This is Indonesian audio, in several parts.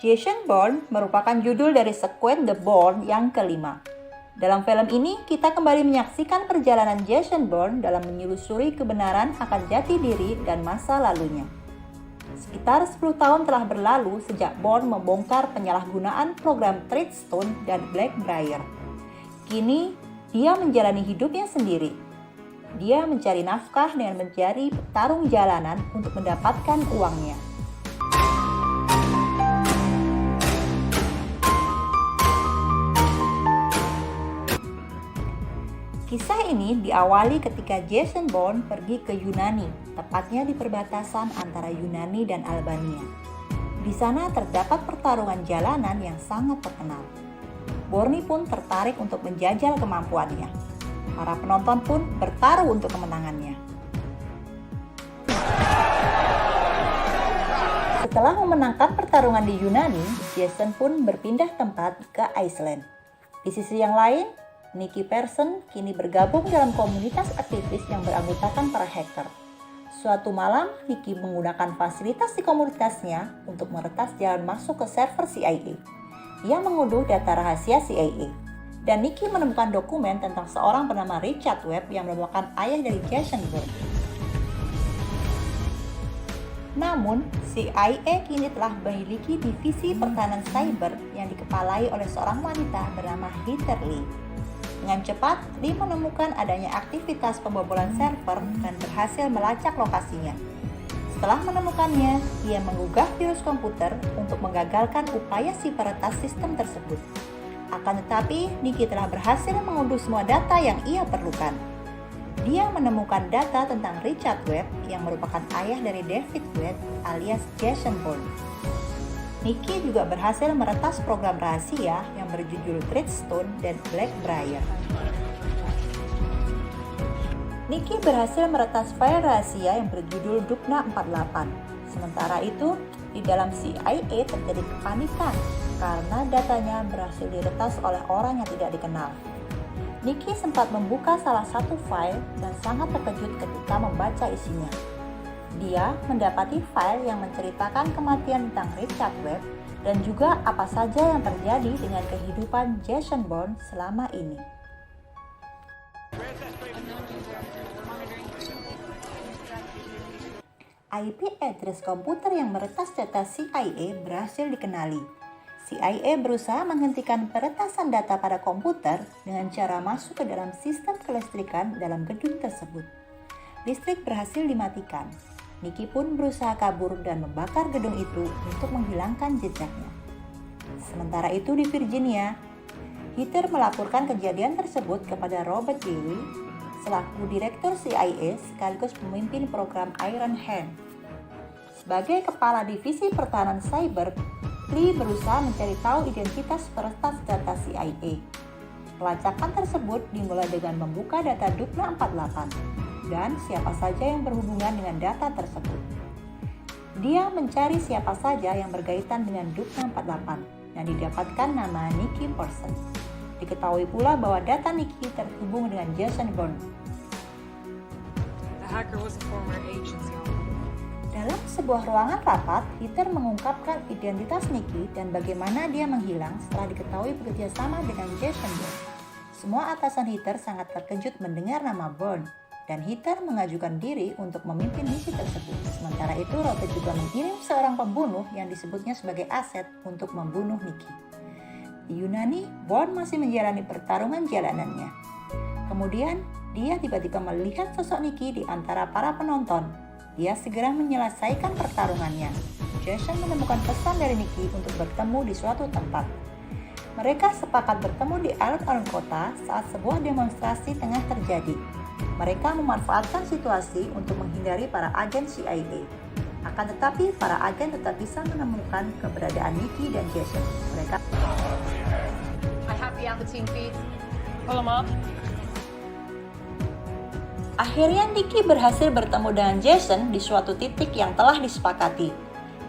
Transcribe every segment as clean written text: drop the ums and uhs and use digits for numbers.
Jason Bourne merupakan judul dari sekuens The Bourne yang kelima. Dalam film ini, kita kembali menyaksikan perjalanan Jason Bourne dalam menyelusuri kebenaran akan jati diri dan masa lalunya. Sekitar 10 tahun telah berlalu sejak Bourne membongkar penyalahgunaan program Treadstone dan Blackbriar. Kini, dia menjalani hidupnya sendiri. Dia mencari nafkah dengan mencari petarung jalanan untuk mendapatkan uangnya. Kisah ini diawali ketika Jason Bourne pergi ke Yunani, tepatnya di perbatasan antara Yunani dan Albania. Di sana terdapat pertarungan jalanan yang sangat terkenal. Bourne pun tertarik untuk menjajal kemampuannya. Para penonton pun bertaruh untuk kemenangannya. Setelah memenangkan pertarungan di Yunani, Jason pun berpindah tempat ke Iceland. Di sisi yang lain, Nicky Pearson kini bergabung dalam komunitas aktivis yang beranggotakan para hacker. Suatu malam, Nicky menggunakan fasilitas di komunitasnya untuk meretas jalan masuk ke server CIA. Ia mengunduh data rahasia CIA. Dan Nicky menemukan dokumen tentang seorang bernama Richard Webb yang merupakan ayah dari Jason Bourne. Namun, CIA kini telah memiliki divisi pertahanan cyber yang dikepalai oleh seorang wanita bernama Heather Lee. Dengan cepat, Lee menemukan adanya aktivitas pembobolan server dan berhasil melacak lokasinya. Setelah menemukannya, ia menggugah virus komputer untuk menggagalkan upaya si peretas sistem tersebut. Akan tetapi, Nicky telah berhasil mengunduh semua data yang ia perlukan. Dia menemukan data tentang Richard Webb yang merupakan ayah dari David Webb alias Jason Bourne. Nicky juga berhasil meretas program rahasia yang berjudul Treadstone dan Blackbriar. Nicky berhasil meretas file rahasia yang berjudul Dupna 48. Sementara itu, di dalam CIA terjadi kepanikan karena datanya berhasil diretas oleh orang yang tidak dikenal. Nicky sempat membuka salah satu file dan sangat terkejut ketika membaca isinya. Dia mendapati file yang menceritakan kematian tentang Richard Webb dan juga apa saja yang terjadi dengan kehidupan Jason Bourne selama ini. IP address komputer yang meretas data CIA berhasil dikenali. CIA berusaha menghentikan peretasan data pada komputer dengan cara masuk ke dalam sistem kelistrikan dalam gedung tersebut. Listrik berhasil dimatikan. Nicky pun berusaha kabur dan membakar gedung itu untuk menghilangkan jejaknya. Sementara itu di Virginia, Heather melaporkan kejadian tersebut kepada Robert Dewey selaku Direktur CIA sekaligus pemimpin program Iron Hand. Sebagai Kepala Divisi Pertahanan Cyber, Lee berusaha mencari tahu identitas peretas data CIA. Pelacakan tersebut dimulai dengan membuka data Dupna 48 dan siapa saja yang berhubungan dengan data tersebut. Dia mencari siapa saja yang berkaitan dengan Dupna 48 dan didapatkan nama Nicky Pearson. Diketahui pula bahwa data Nicky terhubung dengan Jason Bourne. The hacker was a former agency. Dalam sebuah ruangan rapat, Heather mengungkapkan identitas Nicky dan bagaimana dia menghilang setelah diketahui bekerja sama dengan Jason Bourne. Semua atasan Heather sangat terkejut mendengar nama Bourne, dan Heather mengajukan diri untuk memimpin misi tersebut. Sementara itu, Robert juga mengirim seorang pembunuh yang disebutnya sebagai aset untuk membunuh Nicky. Di Yunani, Bourne masih menjalani pertarungan jalanannya. Kemudian, dia tiba-tiba melihat sosok Nicky di antara para penonton. Dia segera menyelesaikan pertarungannya. Jason menemukan pesan dari Nicky untuk bertemu di suatu tempat. Mereka sepakat bertemu di alun-alun kota saat sebuah demonstrasi tengah terjadi. Mereka memanfaatkan situasi untuk menghindari para agen CIA. Akan tetapi, para agen tetap bisa menemukan keberadaan Nicky dan Jason. Mereka Happy on the team feed. Call them up. Akhirnya Nicky berhasil bertemu dengan Jason di suatu titik yang telah disepakati.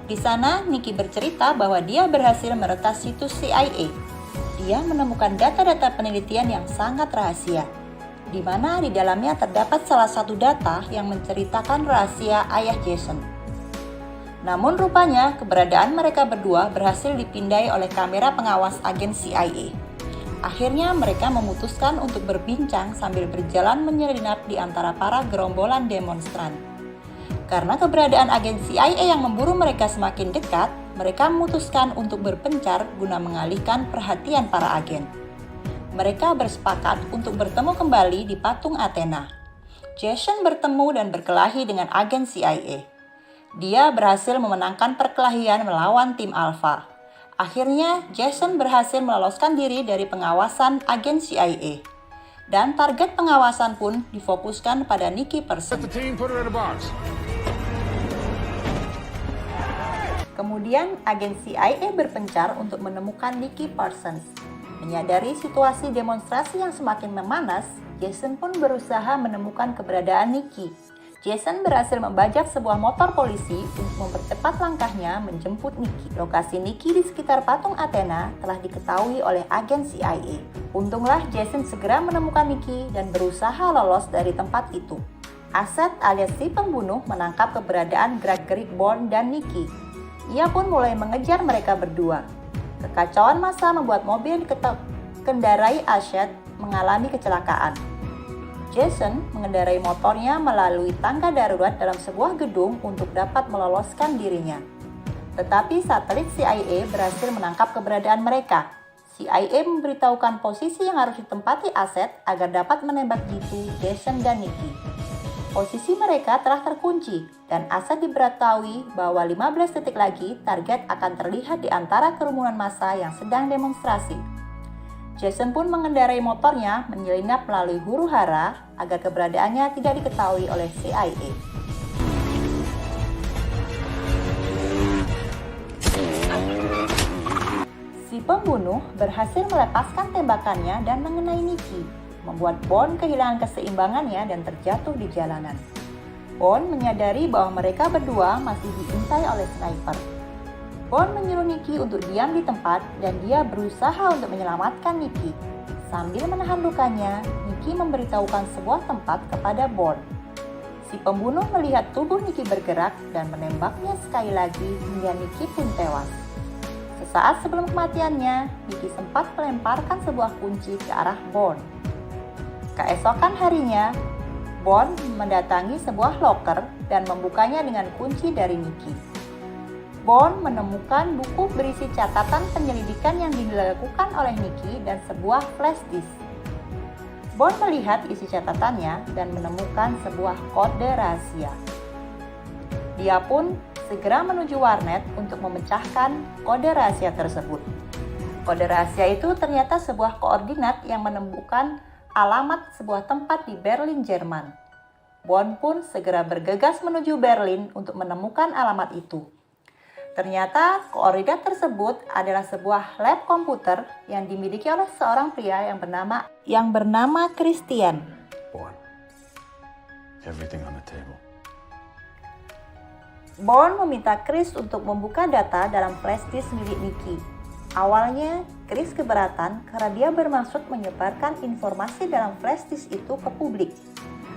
Di sana, Nicky bercerita bahwa dia berhasil meretas situs CIA. Dia menemukan data-data penelitian yang sangat rahasia, di mana di dalamnya terdapat salah satu data yang menceritakan rahasia ayah Jason. Namun rupanya keberadaan mereka berdua berhasil dipindai oleh kamera pengawas agen CIA. Akhirnya mereka memutuskan untuk berbincang sambil berjalan menyelinap di antara para gerombolan demonstran. Karena keberadaan agen CIA yang memburu mereka semakin dekat, mereka memutuskan untuk berpencar guna mengalihkan perhatian para agen. Mereka bersepakat untuk bertemu kembali di patung Athena. Jason bertemu dan berkelahi dengan agen CIA. Dia berhasil memenangkan perkelahian melawan tim Alpha. Akhirnya, Jason berhasil meloloskan diri dari pengawasan agen CIA. Dan target pengawasan pun difokuskan pada Nicky Person. Kemudian, agen CIA berpencar untuk menemukan Nicky Parsons. Menyadari situasi demonstrasi yang semakin memanas, Jason pun berusaha menemukan keberadaan Nicky. Jason berhasil membajak sebuah motor polisi untuk mempercepat langkahnya menjemput Nicky. Lokasi Nicky di sekitar patung Athena telah diketahui oleh agen CIA. Untunglah Jason segera menemukan Nicky dan berusaha lolos dari tempat itu. Asad alias si pembunuh menangkap keberadaan gerak-gerik Bourne dan Nicky. Ia pun mulai mengejar mereka berdua. Kekacauan massa membuat mobil yang dikendarai Asad mengalami kecelakaan. Jason mengendarai motornya melalui tangga darurat dalam sebuah gedung untuk dapat meloloskan dirinya. Tetapi satelit CIA berhasil menangkap keberadaan mereka. CIA memberitahukan posisi yang harus ditempati Asad agar dapat menembak jitu Jason dan Nicky. Posisi mereka telah terkunci dan Asad diberitahui bahwa 15 detik lagi target akan terlihat di antara kerumunan massa yang sedang demonstrasi. Jason pun mengendarai motornya menyelinap melalui huru-hara agar keberadaannya tidak diketahui oleh CIA. Si pembunuh berhasil melepaskan tembakannya dan mengenai Nicky, membuat Bourne kehilangan keseimbangannya dan terjatuh di jalanan. Bourne menyadari bahwa mereka berdua masih diintai oleh sniper. Bourne menyuruh Nicky untuk diam di tempat dan dia berusaha untuk menyelamatkan Nicky. Sambil menahan lukanya, Nicky memberitahukan sebuah tempat kepada Bourne. Si pembunuh melihat tubuh Nicky bergerak dan menembaknya sekali lagi hingga Nicky pun tewas. Sesaat sebelum kematiannya, Nicky sempat melemparkan sebuah kunci ke arah Bourne. Keesokan harinya, Bourne mendatangi sebuah loker dan membukanya dengan kunci dari Nicky. Bourne menemukan buku berisi catatan penyelidikan yang dilakukan oleh Nicky dan sebuah flash disk. Bourne melihat isi catatannya dan menemukan sebuah kode rahasia. Dia pun segera menuju warnet untuk memecahkan kode rahasia tersebut. Kode rahasia itu ternyata sebuah koordinat yang menemukan alamat sebuah tempat di Berlin, Jerman. Bourne pun segera bergegas menuju Berlin untuk menemukan alamat itu. Ternyata koordinat tersebut adalah sebuah lab komputer yang dimiliki oleh seorang pria yang bernama Christian. Bourne, everything on the table. Bourne meminta Chris untuk membuka data dalam flash disk milik Nicky. Awalnya, Chris keberatan karena dia bermaksud menyebarkan informasi dalam flash disk itu ke publik.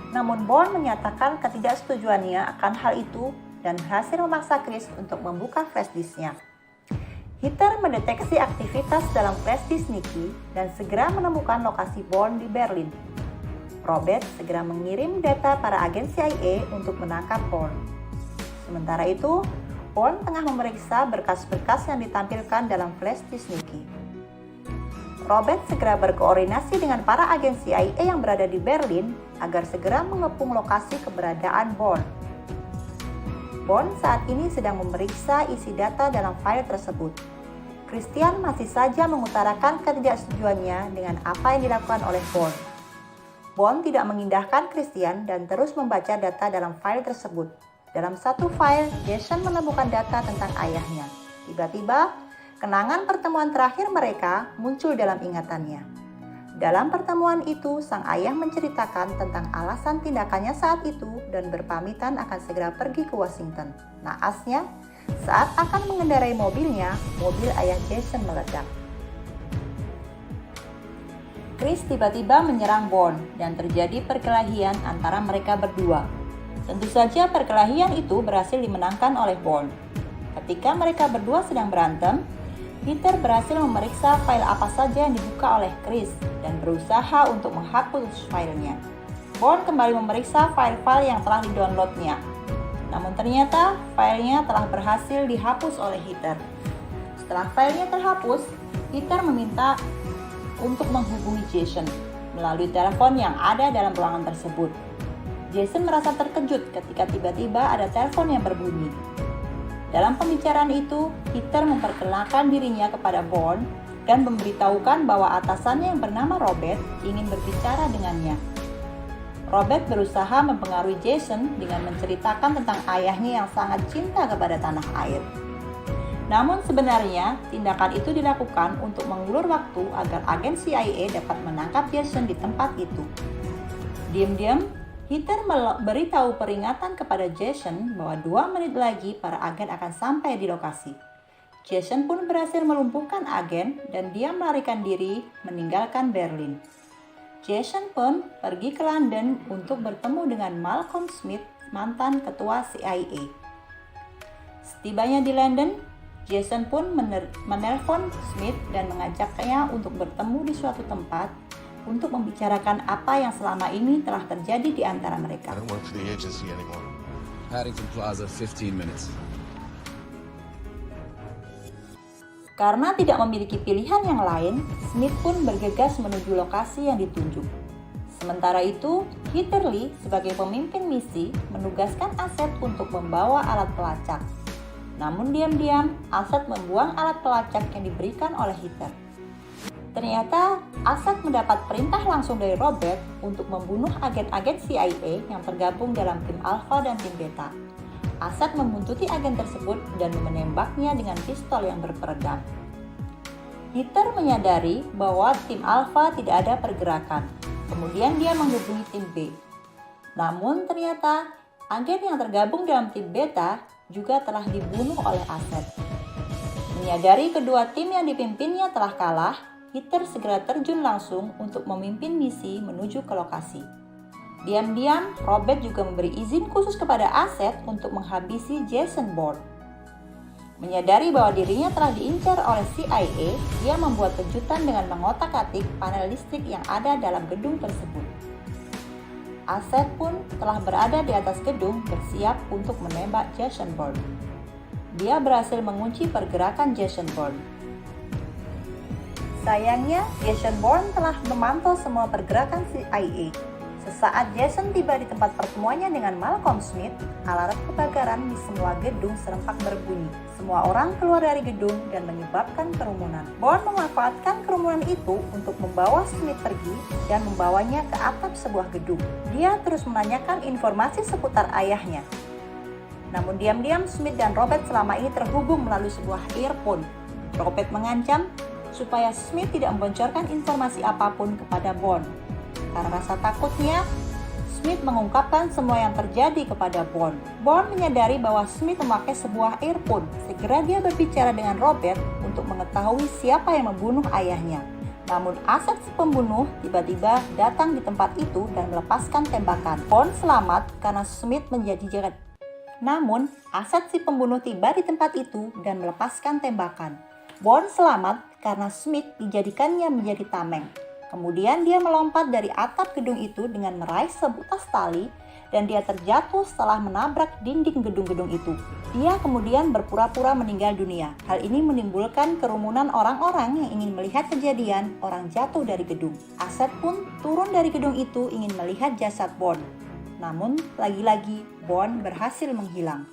Namun Bourne menyatakan ketidaksetujuannya akan hal itu dan berhasil memaksa Chris untuk membuka flash disknya. Hitler mendeteksi aktivitas dalam flash disk Nicky dan segera menemukan lokasi Bourne di Berlin. Robert segera mengirim data para agen CIA untuk menangkap Bourne. Sementara itu, Bourne tengah memeriksa berkas-berkas yang ditampilkan dalam flash disk Nicky. Robert segera berkoordinasi dengan para agen CIA yang berada di Berlin agar segera mengepung lokasi keberadaan Bourne. Bourne saat ini sedang memeriksa isi data dalam file tersebut. Christian masih saja mengutarakan ketidaksetujuannya dengan apa yang dilakukan oleh Bourne. Bourne tidak mengindahkan Christian dan terus membaca data dalam file tersebut. Dalam satu file, Jason menemukan data tentang ayahnya. Tiba-tiba, kenangan pertemuan terakhir mereka muncul dalam ingatannya. Dalam pertemuan itu, sang ayah menceritakan tentang alasan tindakannya saat itu dan berpamitan akan segera pergi ke Washington. Naasnya, saat akan mengendarai mobilnya, mobil ayah Jason meledak. Chris tiba-tiba menyerang Bourne dan terjadi perkelahian antara mereka berdua. Tentu saja perkelahian itu berhasil dimenangkan oleh Bourne. Ketika mereka berdua sedang berantem, Peter berhasil memeriksa file apa saja yang dibuka oleh Chris dan berusaha untuk menghapus filenya. Bond kembali memeriksa file-file yang telah didownloadnya. Namun ternyata filenya telah berhasil dihapus oleh Heather. Setelah filenya terhapus, Peter meminta untuk menghubungi Jason melalui telepon yang ada dalam ruangan tersebut. Jason merasa terkejut ketika tiba-tiba ada telepon yang berbunyi. Dalam pembicaraan itu, Peter memperkenalkan dirinya kepada Bond dan memberitahukan bahwa atasannya yang bernama Robert ingin berbicara dengannya. Robert berusaha mempengaruhi Jason dengan menceritakan tentang ayahnya yang sangat cinta kepada tanah air. Namun sebenarnya, tindakan itu dilakukan untuk mengulur waktu agar agen CIA dapat menangkap Jason di tempat itu. Diam-diam, Heather memberitahu peringatan kepada Jason bahwa 2 menit lagi para agen akan sampai di lokasi. Jason pun berhasil melumpuhkan agen dan dia melarikan diri meninggalkan Berlin. Jason pun pergi ke London untuk bertemu dengan Malcolm Smith, mantan ketua CIA. Setibanya di London, Jason pun menelpon Smith dan mengajaknya untuk bertemu di suatu tempat untuk membicarakan apa yang selama ini telah terjadi di antara mereka. I don't work for the agency anymore. Paddington Plaza, 15 minutes. Karena tidak memiliki pilihan yang lain, Smith pun bergegas menuju lokasi yang ditunjuk. Sementara itu, Heather Lee sebagai pemimpin misi menugaskan Asad untuk membawa alat pelacak. Namun diam-diam, Asad membuang alat pelacak yang diberikan oleh Heather. Ternyata, Asad mendapat perintah langsung dari Robert untuk membunuh agen-agen CIA yang tergabung dalam tim Alpha dan tim Beta. Asad membuntuti agen tersebut dan menembaknya dengan pistol yang berperedam. Heather menyadari bahwa tim Alpha tidak ada pergerakan. Kemudian dia menghubungi tim B. Namun ternyata, agen yang tergabung dalam tim Beta juga telah dibunuh oleh Asad. Menyadari kedua tim yang dipimpinnya telah kalah, Heather segera terjun langsung untuk memimpin misi menuju ke lokasi. Diam-diam, Robert juga memberi izin khusus kepada Asad untuk menghabisi Jason Bourne. Menyadari bahwa dirinya telah diincar oleh CIA, dia membuat kejutan dengan mengotak-atik panel listrik yang ada dalam gedung tersebut. Asad pun telah berada di atas gedung bersiap untuk menembak Jason Bourne. Dia berhasil mengunci pergerakan Jason Bourne. Sayangnya, Jason Bourne telah memantau semua pergerakan CIA. Sesaat Jason tiba di tempat pertemuannya dengan Malcolm Smith, alarm kebakaran di semua gedung serempak berbunyi. Semua orang keluar dari gedung dan menyebabkan kerumunan. Bourne memanfaatkan kerumunan itu untuk membawa Smith pergi dan membawanya ke atap sebuah gedung. Dia terus menanyakan informasi seputar ayahnya. Namun diam-diam Smith dan Robert selama ini terhubung melalui sebuah earphone. Robert mengancam supaya Smith tidak membocorkan informasi apapun kepada Bourne. Karena rasa takutnya, Smith mengungkapkan semua yang terjadi kepada Bourne. Bourne menyadari bahwa Smith memakai sebuah earphone. Segera dia berbicara dengan Robert untuk mengetahui siapa yang membunuh ayahnya. Namun Asad si pembunuh tiba-tiba datang di tempat itu dan melepaskan tembakan. Bourne selamat karena Smith menjadi jahat. Namun Asad si pembunuh tiba di tempat itu dan melepaskan tembakan. Bourne selamat karena Smith dijadikannya menjadi tameng. Kemudian dia melompat dari atap gedung itu dengan meraih sebutas tali dan dia terjatuh setelah menabrak dinding gedung-gedung itu. Dia kemudian berpura-pura meninggal dunia. Hal ini menimbulkan kerumunan orang-orang yang ingin melihat kejadian orang jatuh dari gedung. Asad pun turun dari gedung itu ingin melihat jasad Bourne. Namun lagi-lagi Bourne berhasil menghilang.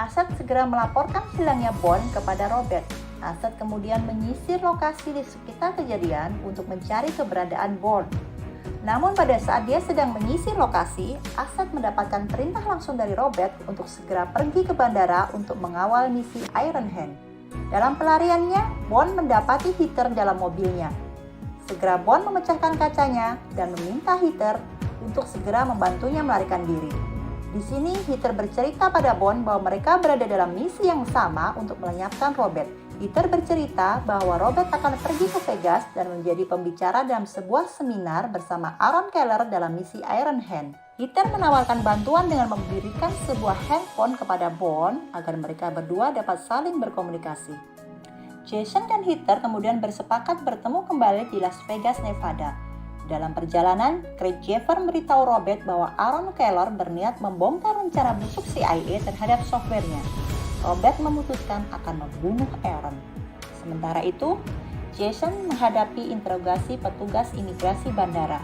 Asad segera melaporkan hilangnya Bourne kepada Robert. Asad kemudian menyisir lokasi di sekitar kejadian untuk mencari keberadaan Bourne. Namun pada saat dia sedang menyisir lokasi, Asad mendapatkan perintah langsung dari Robert untuk segera pergi ke bandara untuk mengawal misi Iron Hand. Dalam pelariannya, Bourne mendapati Heather dalam mobilnya. Segera Bourne memecahkan kacanya dan meminta Heather untuk segera membantunya melarikan diri. Di sini Heather bercerita pada Bourne bahwa mereka berada dalam misi yang sama untuk melenyapkan Robert. Heather bercerita bahwa Robert akan pergi ke Vegas dan menjadi pembicara dalam sebuah seminar bersama Aaron Keller dalam misi Iron Hand. Hitler menawarkan bantuan dengan memberikan sebuah handphone kepada Bond agar mereka berdua dapat saling berkomunikasi. Jason dan Hitler kemudian bersepakat bertemu kembali di Las Vegas, Nevada. Dalam perjalanan, Craig Jeffer memberitahu Robert bahwa Aaron Keller berniat membongkar rencana busuk CIA terhadap softwarenya. Robert memutuskan akan membunuh Aaron. Sementara itu, Jason menghadapi interogasi petugas imigrasi bandara.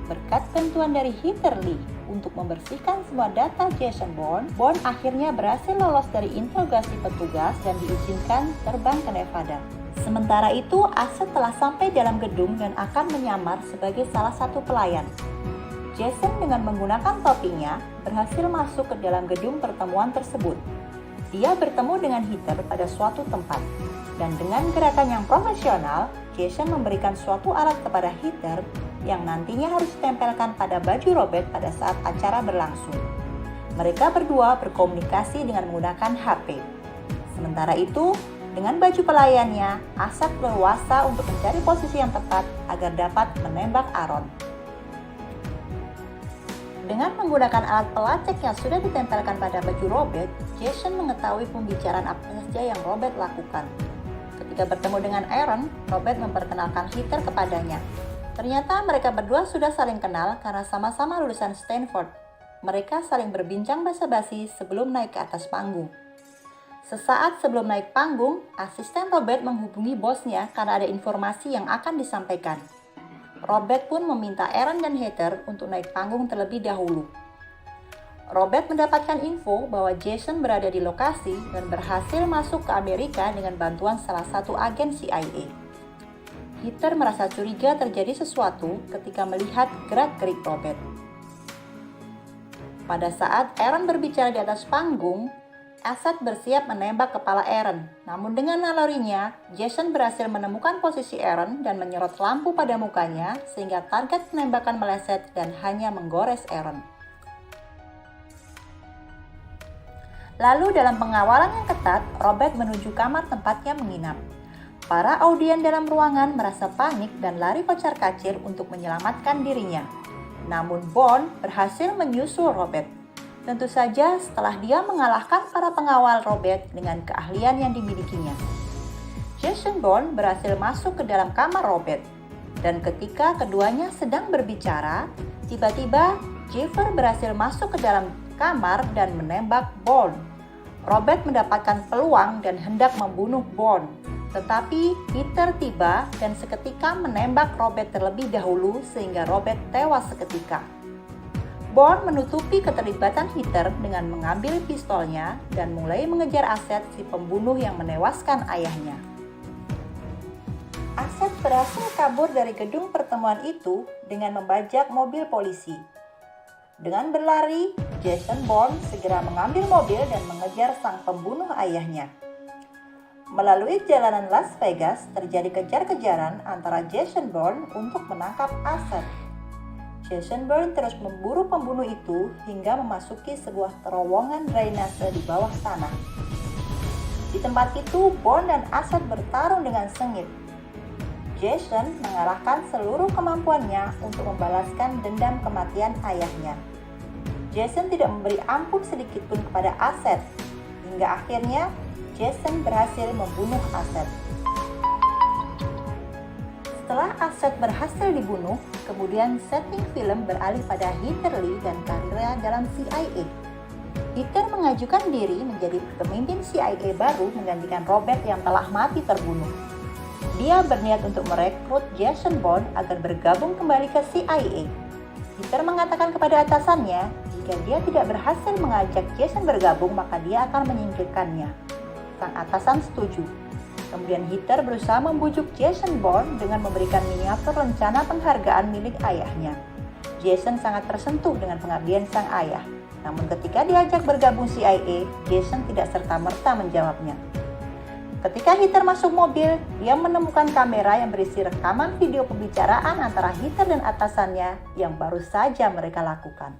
Berkat bantuan dari Heather Lee untuk membersihkan semua data Jason Bourne, Bourne akhirnya berhasil lolos dari interogasi petugas dan diizinkan terbang ke Nevada. Sementara itu, Asad telah sampai dalam gedung dan akan menyamar sebagai salah satu pelayan. Jason dengan menggunakan topinya berhasil masuk ke dalam gedung pertemuan tersebut. Dia bertemu dengan Heather pada suatu tempat, dan dengan gerakan yang profesional, Jason memberikan suatu alat kepada Heather yang nantinya harus ditempelkan pada baju Robert pada saat acara berlangsung. Mereka berdua berkomunikasi dengan menggunakan HP. Sementara itu, dengan baju pelayannya, Asad berwasa untuk mencari posisi yang tepat agar dapat menembak Aaron. Dengan menggunakan alat pelacak yang sudah ditempelkan pada baju Robert, Jason mengetahui pembicaraan apa saja yang Robert lakukan. Ketika bertemu dengan Aaron, Robert memperkenalkan Hitler kepadanya. Ternyata mereka berdua sudah saling kenal karena sama-sama lulusan Stanford. Mereka saling berbincang basa-basi sebelum naik ke atas panggung. Sesaat sebelum naik panggung, asisten Robert menghubungi bosnya karena ada informasi yang akan disampaikan. Robert pun meminta Aaron dan Heather untuk naik panggung terlebih dahulu. Robert mendapatkan info bahwa Jason berada di lokasi dan berhasil masuk ke Amerika dengan bantuan salah satu agen CIA. Hitler merasa curiga terjadi sesuatu ketika melihat gerak-gerik Robert. Pada saat Aaron berbicara di atas panggung, Asad bersiap menembak kepala Aaron. Namun dengan nalurinya, Jason berhasil menemukan posisi Aaron dan menyerot lampu pada mukanya sehingga target penembakan meleset dan hanya menggores Aaron. Lalu dalam pengawalan yang ketat, Robert menuju kamar tempatnya menginap. Para audien dalam ruangan merasa panik dan lari kocar-kacir untuk menyelamatkan dirinya. Namun Bond berhasil menyusul Robert. Tentu saja setelah dia mengalahkan para pengawal Robert dengan keahlian yang dimilikinya. Jason Bourne berhasil masuk ke dalam kamar Robert. Dan ketika keduanya sedang berbicara, tiba-tiba Jeffer berhasil masuk ke dalam kamar dan menembak Bourne. Robert mendapatkan peluang dan hendak membunuh Bourne. Tetapi Peter tiba dan seketika menembak Robert terlebih dahulu sehingga Robert tewas seketika. Bourne menutupi keterlibatan Hitler dengan mengambil pistolnya dan mulai mengejar Asad si pembunuh yang menewaskan ayahnya. Asad berhasil kabur dari gedung pertemuan itu dengan membajak mobil polisi. Dengan berlari, Jason Bourne segera mengambil mobil dan mengejar sang pembunuh ayahnya. Melalui jalanan Las Vegas, terjadi kejar-kejaran antara Jason Bourne untuk menangkap Asad. Jason Bourne terus memburu pembunuh itu hingga memasuki sebuah terowongan drainase di bawah tanah. Di tempat itu, Bourne dan Asad bertarung dengan sengit. Jason mengarahkan seluruh kemampuannya untuk membalaskan dendam kematian ayahnya. Jason tidak memberi ampun sedikit pun kepada Asad, hingga akhirnya Jason berhasil membunuh Asad. Setelah Asad berhasil dibunuh, kemudian setting film beralih pada Heather Lee dan karirnya dalam CIA. Hitler mengajukan diri menjadi pemimpin CIA baru menggantikan Robert yang telah mati terbunuh. Dia berniat untuk merekrut Jason Bourne agar bergabung kembali ke CIA. Hitler mengatakan kepada atasannya, jika dia tidak berhasil mengajak Jason bergabung, maka dia akan menyingkirkannya. Sang atasan setuju. Kemudian Hitler berusaha membujuk Jason Bourne dengan memberikan miniatur rencana penghargaan milik ayahnya. Jason sangat tersentuh dengan pengabdian sang ayah. Namun ketika diajak bergabung CIA, Jason tidak serta-merta menjawabnya. Ketika Hitler masuk mobil, dia menemukan kamera yang berisi rekaman video pembicaraan antara Hitler dan atasannya yang baru saja mereka lakukan.